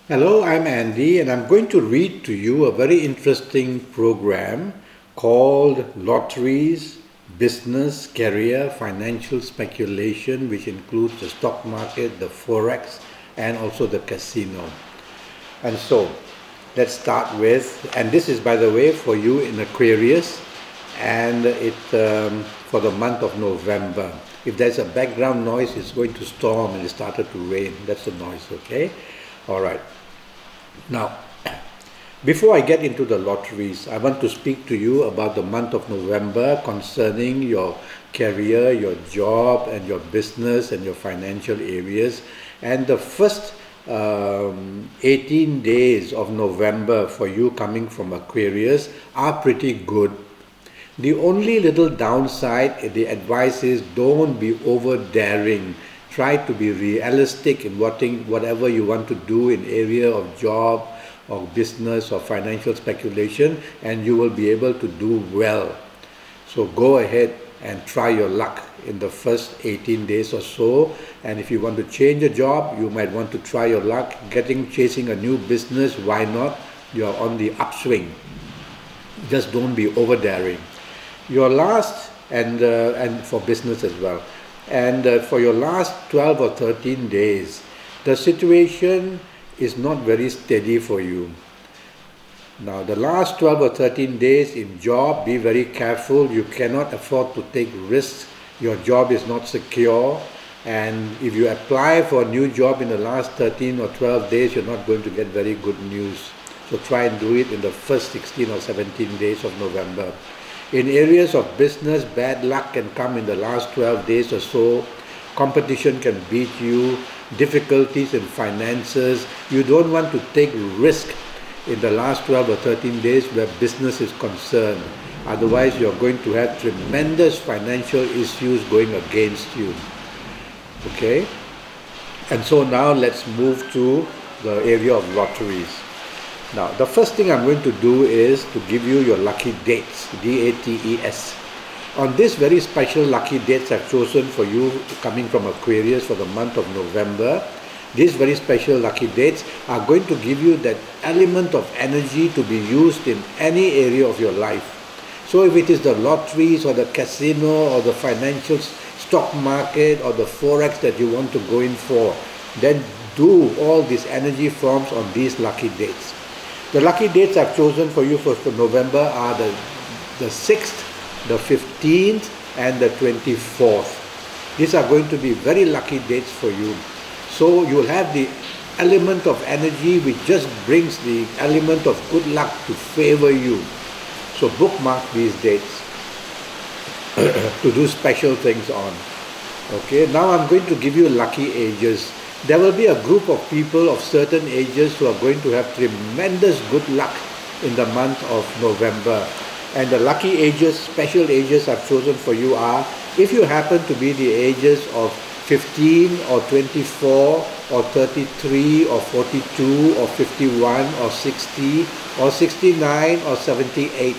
Hello, I'm Andy, and I'm going to read to you a very interesting program called Lotteries, Business, Career, Financial Speculation, which includes the stock market, the Forex, and also the casino. And so, let's start with, and this is, by the way, for you in Aquarius, and for the month of November. If there's a background noise, it's going to storm and it started to rain. That's the noise, okay? All right. Now, before I get into the lotteries, I want to speak to you about the month of November concerning your career, your job, and your business and your financial areas. And the first 18 days of November for you coming from Aquarius are pretty good. The only little downside, the advice is don't be over daring. Try to be realistic in whatever you want to do in area of job or business or financial speculation, and you will be able to do well. So go ahead and try your luck in the first 18 days or so. And if you want to change a job, you might want to try your luck chasing a new business. Why not? You are on the upswing. Just don't be over daring. Your last, and for business as well, and for your last 12 or 13 days, the situation is not very steady for you. Now, the last 12 or 13 days in job, be very careful. You cannot afford to take risks. Your job is not secure. And if you apply for a new job in the last 13 or 12 days, you're not going to get very good news. So try and do it in the first 16 or 17 days of November. In areas of business, bad luck can come in the last 12 days or so. Competition can beat you, difficulties in finances. You don't want to take risk in the last 12 or 13 days where business is concerned. Otherwise, you're going to have tremendous financial issues going against you. Okay? And so now let's move to the area of lotteries. Now, the first thing I'm going to do is to give you your lucky dates, D-A-T-E-S. On this very special lucky dates I've chosen for you coming from Aquarius for the month of November, these very special lucky dates are going to give you that element of energy to be used in any area of your life. So if it is the lotteries or the casino or the financial stock market or the Forex that you want to go in for, then do all these energy forms on these lucky dates. The lucky dates I've chosen for you for November are the 6th, the 15th, and the 24th. These are going to be very lucky dates for you. So you'll have the element of energy which just brings the element of good luck to favor you. So bookmark these dates to do special things on. Okay, now I'm going to give you lucky ages. There will be a group of people of certain ages who are going to have tremendous good luck in the month of November. And the lucky ages, special ages I've chosen for you are, if you happen to be the ages of 15 or 24 or 33 or 42 or 51 or 60 or 69 or 78,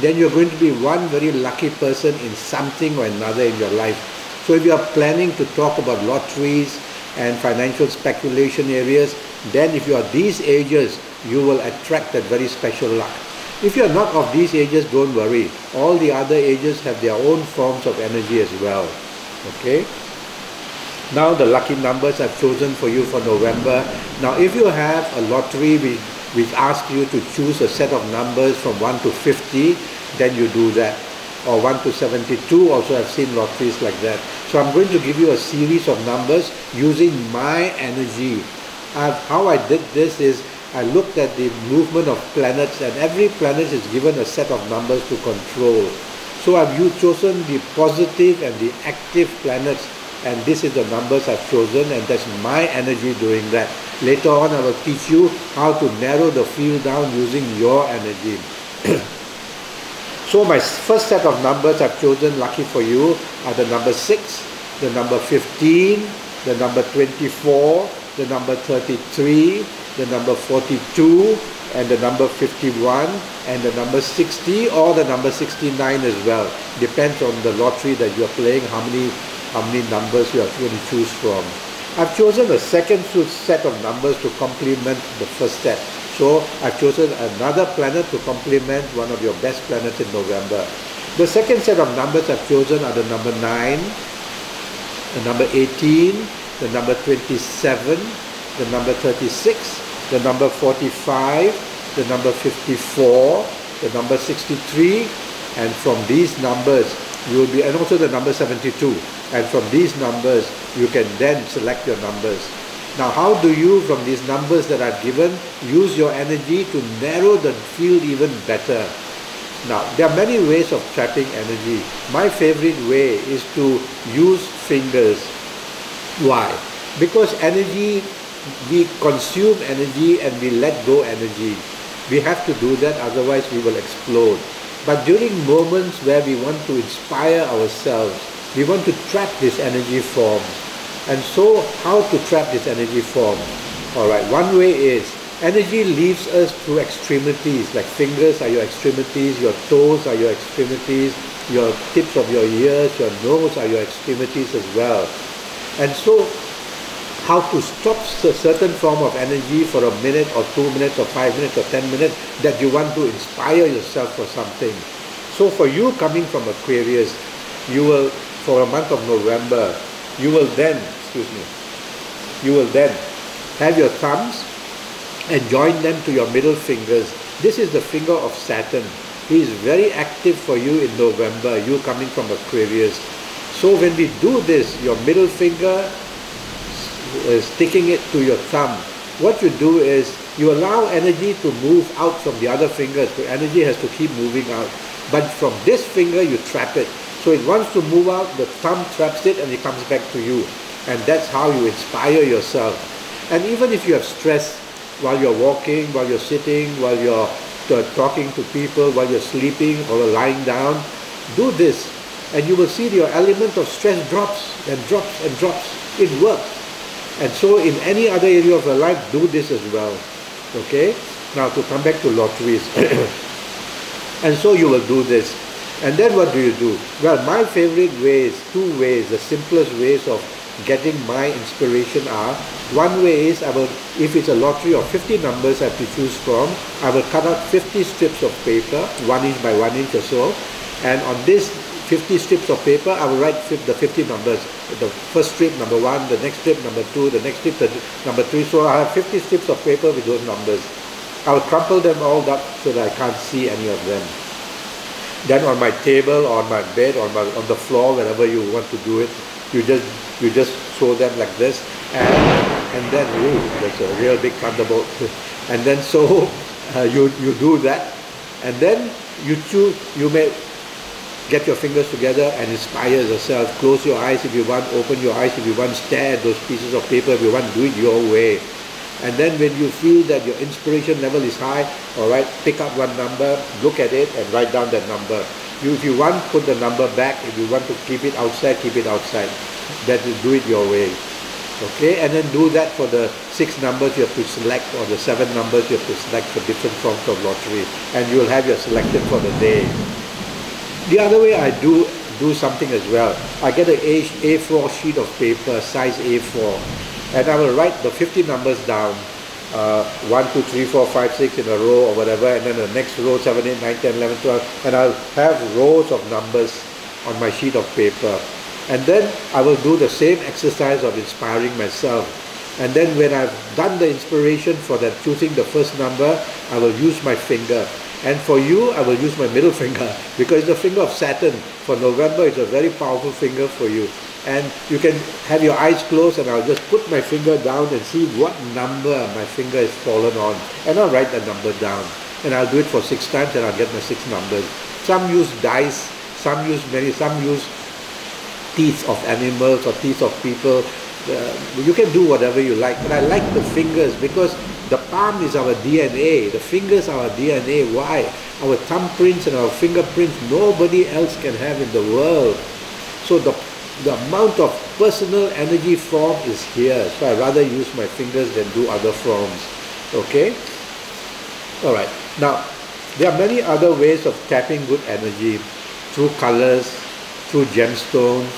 then you're going to be one very lucky person in something or another in your life. So if you are planning to talk about lotteries and financial speculation areas, then if you are these ages, you will attract that very special luck. If you are not of these ages, don't worry. All the other ages have their own forms of energy as well. Okay? Now the lucky numbers I've chosen for you for November. Now if you have a lottery which asks you to choose a set of numbers from 1 to 50, then you do that. Or 1 to 72, also I've seen lotteries like that. So I'm going to give you a series of numbers using my energy. How I did this is I looked at the movement of planets, and every planet is given a set of numbers to control. So I've chosen the positive and the active planets, and this is the numbers I've chosen, and that's my energy doing that. Later on I will teach you how to narrow the field down using your energy. So my first set of numbers I've chosen lucky for you are the number 6, the number 15, the number 24, the number 33, the number 42, and the number 51, and the number 60 or the number 69 as well. Depends on the lottery that you are playing, how many numbers you are going to choose from. I've chosen a second set of numbers to complement the first set. So I've chosen another planet to complement one of your best planets in November. The second set of numbers I've chosen are the number 9, the number 18, the number 27, the number 36, the number 45, the number 54, the number 63, and from these numbers you will be, and also the number 72, and from these numbers you can then select your numbers. Now how do you, from these numbers that I've given, use your energy to narrow the field even better? Now there are many ways of trapping energy. My favorite way is to use fingers. Why? Because energy, we consume energy and we let go energy. We have to do that, otherwise we will explode. But during moments where we want to inspire ourselves, we want to trap this energy form. And so, how to trap this energy form? Alright, one way is, energy leaves us through extremities, like fingers are your extremities, your toes are your extremities, your tips of your ears, your nose are your extremities as well. And so, how to stop a certain form of energy for a minute or 2 minutes or 5 minutes or 10 minutes that you want to inspire yourself for something. So for you coming from Aquarius, you will, for a month of November, you will then, you will then have your thumbs and join them to your middle fingers. This is the finger of Saturn. He is very active for you in November, you coming from Aquarius. So when we do this, your middle finger, sticking it to your thumb, what you do is you allow energy to move out from the other fingers. The energy has to keep moving out. But from this finger you trap it. So it wants to move out, the thumb traps it and it comes back to you. And that's how you inspire yourself. And even if you have stress while you're walking, while you're sitting, while you're talking to people, while you're sleeping or lying down, do this. And you will see your element of stress drops and drops and drops. It works. And so in any other area of your life, do this as well. Okay? Now to come back to lotteries. And so you will do this. And then what do you do? Well, my favorite ways, two ways, the simplest ways of getting my inspiration are, one way is, if it's a lottery of 50 numbers I have to choose from, I will cut out 50 strips of paper, 1 inch by 1 inch or so, and on this 50 strips of paper, I will write the 50 numbers. The first strip, number 1, the next strip, number 2, the next strip, number 3. So I have 50 strips of paper with those numbers. I will crumple them all up so that I can't see any of them. Then on my table, on my bed, on the floor, wherever you want to do it, you just throw them like this, and then, ooh, that's a real big thunderbolt. And then so you do that, and then you may get your fingers together and inspire yourself. Close your eyes if you want, open your eyes if you want, stare at those pieces of paper if you want, do it your way. And then when you feel that your inspiration level is high, alright, pick up one number, look at it and write down that number. If you want, put the number back. If you want to keep it outside, keep it outside. That will do it your way. Okay, and then do that for the 6 numbers you have to select, or the 7 numbers you have to select for different forms of lottery. And you will have your selection for the day. The other way I do something as well. I get an A4 sheet of paper, size A4. And I will write the 50 numbers down, 1, 2, 3, 4, 5, 6 in a row or whatever, and then the next row, 7, 8, 9, 10, 11, 12, and I'll have rows of numbers on my sheet of paper. And then I will do the same exercise of inspiring myself. And then when I've done the inspiration for that, choosing the first number, I will use my finger. And for you, I will use my middle finger, because it's the finger of Saturn. For November, it's a very powerful finger for you. And you can have your eyes closed, and I'll just put my finger down and see what number my finger has fallen on. And I'll write that number down. And I'll do it for 6 times, and I'll get my 6 numbers. Some use dice, some use teeth of animals or teeth of people. You can do whatever you like. But I like the fingers, because the palm is our DNA. The fingers are our DNA. Why? Our thumbprints and our fingerprints, nobody else can have in the world. So the amount of personal energy form is here. So I rather use my fingers than do other forms. Okay? Alright. Now, there are many other ways of tapping good energy, through colors, through gemstones,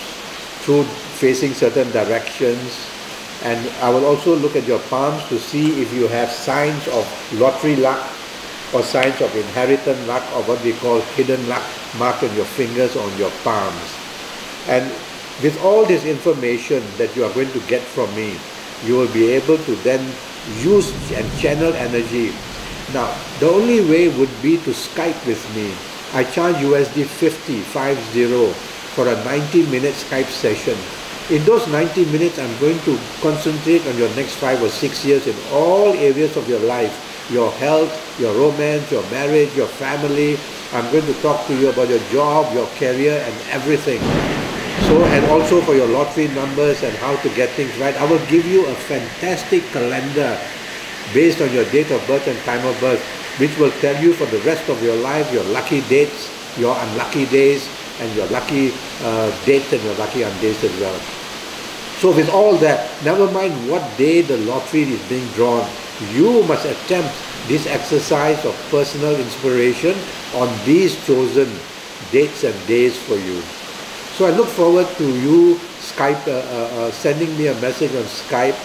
through facing certain directions, And I will also look at your palms to see if you have signs of lottery luck or signs of inherited luck, or what we call hidden luck, marked on your fingers or on your palms. And with all this information that you are going to get from me, you will be able to then use and channel energy. Now, the only way would be to Skype with me. I charge USD 50 for a 90-minute Skype session. In those 90 minutes, I'm going to concentrate on your next 5 or 6 years in all areas of your life. Your health, your romance, your marriage, your family. I'm going to talk to you about your job, your career, and everything. So, and also for your lottery numbers and how to get things right. I will give you a fantastic calendar based on your date of birth and time of birth, which will tell you for the rest of your life your lucky dates, your unlucky days, and your lucky dates and your lucky undays as well. So with all that, never mind what day the lottery is being drawn, you must attempt this exercise of personal inspiration on these chosen dates and days for you. So I look forward to you sending me a message on Skype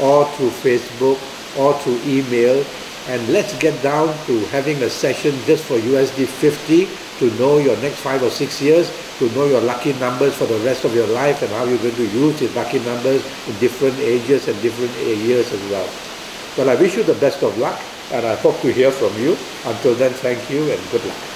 or through Facebook or through email, and let's get down to having a session just for USD 50 to know your next 5 or 6 years, to know your lucky numbers for the rest of your life and how you're going to use these lucky numbers in different ages and different years as well. Well, I wish you the best of luck, and I hope to hear from you. Until then, thank you and good luck.